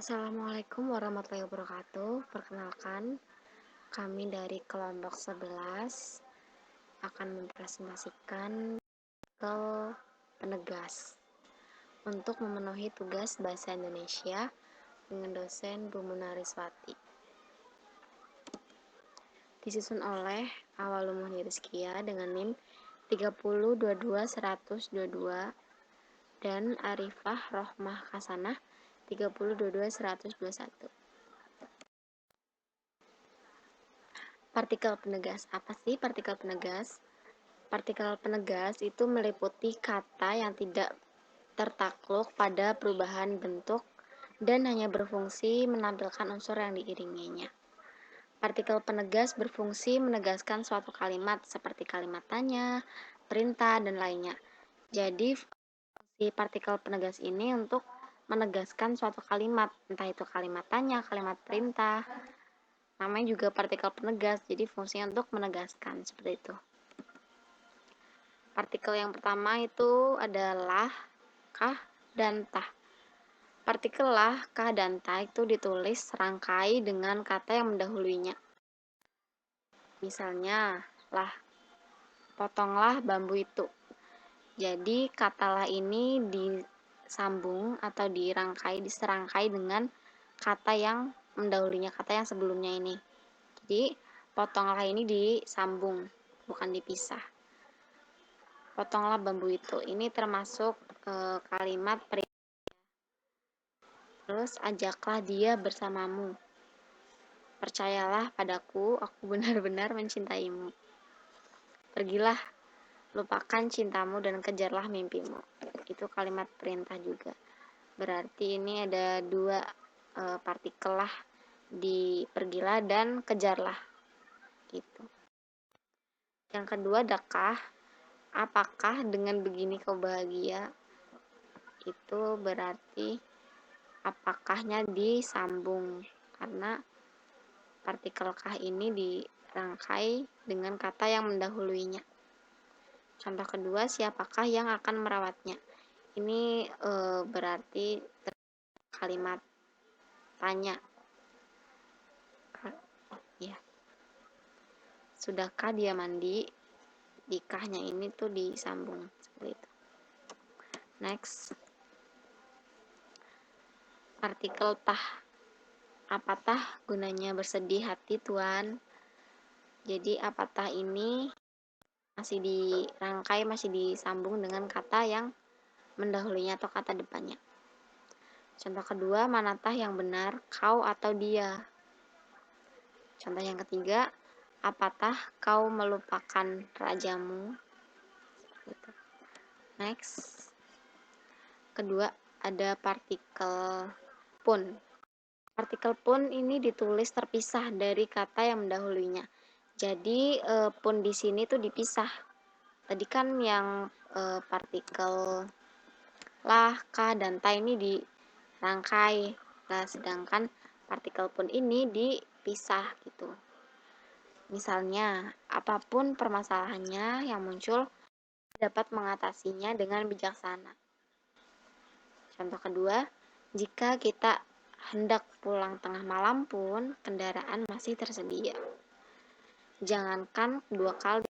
Assalamualaikum warahmatullahi wabarakatuh. Perkenalkan, kami dari kelompok 11 akan mempresentasikan artikel penegas untuk memenuhi tugas bahasa Indonesia dengan dosen Bu Munariswati. Disusun oleh Awalumuh Rizkia dengan NIM 3022122 dan Arifah Rohmah Hasanah 3022121. Partikel penegas. Apa sih partikel penegas? Partikel penegas itu meliputi kata yang tidak tertakluk pada perubahan bentuk dan hanya berfungsi menampilkan unsur yang diiringinya. Partikel penegas berfungsi menegaskan suatu kalimat seperti kalimat tanya, perintah, dan lainnya. Jadi, fungsi partikel penegas ini untuk menegaskan suatu kalimat, entah itu kalimat tanya, kalimat perintah. Namanya juga partikel penegas, jadi fungsinya untuk menegaskan, seperti itu. Partikel yang pertama itu adalah kah dan tah. Partikel lah, kah, dan tah itu ditulis serangkai dengan kata yang mendahuluinya. Misalnya, lah, potonglah bambu itu. Jadi, kata lah ini disambung atau diserangkai dengan kata yang mendahulunya, kata yang sebelumnya ini. Jadi, potonglah ini disambung, bukan dipisah. Potonglah bambu itu. Ini termasuk kalimat perintah. Terus ajaklah dia bersamamu. Percayalah padaku, aku benar-benar mencintaimu. Pergilah, lupakan cintamu dan kejarlah mimpimu. Itu kalimat perintah juga. Berarti ini ada dua partikel lah, di pergilah dan kejarlah. Gitu. Yang kedua adakah, apakah dengan begini kau bahagia? Itu berarti apakahnya disambung karena partikel kah ini dirangkai dengan kata yang mendahuluinya. Contoh kedua, siapakah yang akan merawatnya? Ini berarti kalimat tanya. Ya. Sudahkah dia mandi? Di kahnya ini tuh disambung seperti itu. Next. Partikel tah. Apatah gunanya bersedih hati, Tuan? Jadi apatah ini masih dirangkai, masih disambung dengan kata yang mendahulunya atau kata depannya. Contoh kedua, manatah yang benar, kau atau dia? Contoh yang ketiga, apatah kau melupakan rajamu? Next. Kedua, ada partikel pun. Partikel pun ini ditulis terpisah dari kata yang mendahulunya. Jadi pun di sini tuh dipisah. Tadi kan yang partikel lah, kah, dan ta ini dirangkai. Nah, sedangkan partikel pun ini dipisah gitu. Misalnya, apapun permasalahannya yang muncul dapat mengatasinya dengan bijaksana. Contoh kedua, jika kita hendak pulang tengah malam pun kendaraan masih tersedia. Jangankan 2 kali,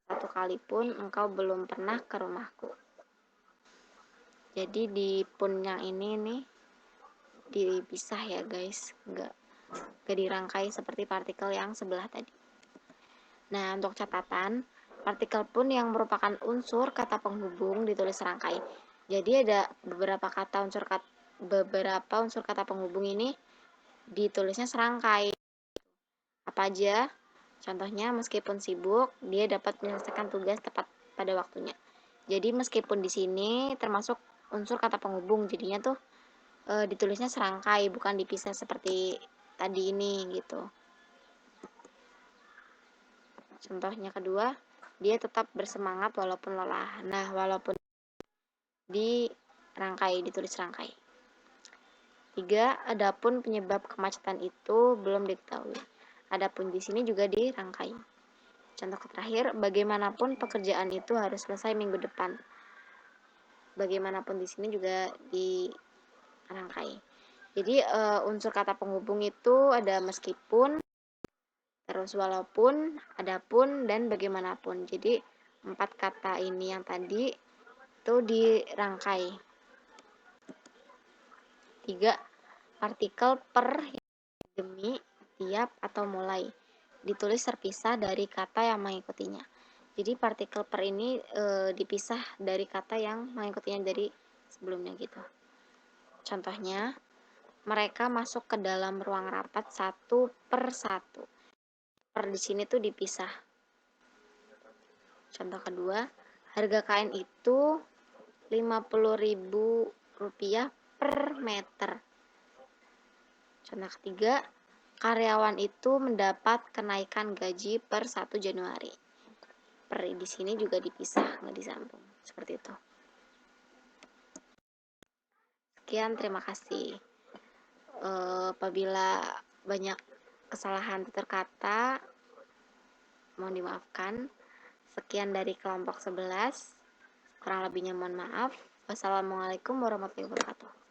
1 kali pun engkau belum pernah ke rumahku. Jadi di pun yang ini nih dipisah ya guys, enggak dirangkai seperti partikel yang sebelah tadi. Nah, untuk catatan, partikel pun yang merupakan unsur kata penghubung ditulis serangkai. Jadi ada beberapa unsur kata penghubung ini ditulisnya serangkai. Apa aja? Contohnya, meskipun sibuk, dia dapat menyelesaikan tugas tepat pada waktunya. Jadi meskipun di sini termasuk unsur kata penghubung, jadinya tuh ditulisnya serangkai, bukan dipisah seperti tadi ini gitu. Contohnya kedua, dia tetap bersemangat walaupun lelah. Nah, walaupun ditulis rangkai. 3, adapun penyebab kemacetan itu belum diketahui. Adapun di sini juga dirangkai. Contoh terakhir, bagaimanapun pekerjaan itu harus selesai minggu depan. Bagaimanapun di sini juga dirangkai. Jadi unsur kata penghubung itu ada meskipun, terus walaupun, adapun, dan bagaimanapun. Jadi 4 kata ini yang tadi itu dirangkai. 3 partikel per, demi, tiap, atau mulai. Ditulis terpisah dari kata yang mengikutinya. Jadi partikel per ini dipisah dari kata yang mengikutinya dari sebelumnya gitu. Contohnya, mereka masuk ke dalam ruang rapat 1/1. Per di sini tuh dipisah. Contoh kedua, harga kain itu Rp50.000 per meter. Contoh ketiga, karyawan itu mendapat kenaikan gaji per 1 Januari. Per di sini juga dipisah, nggak disambung. Seperti itu. Sekian, terima kasih. Apabila banyak kesalahan tutur kata, mohon dimaafkan. Sekian dari kelompok 11. Kurang lebihnya mohon maaf. Wassalamualaikum warahmatullahi wabarakatuh.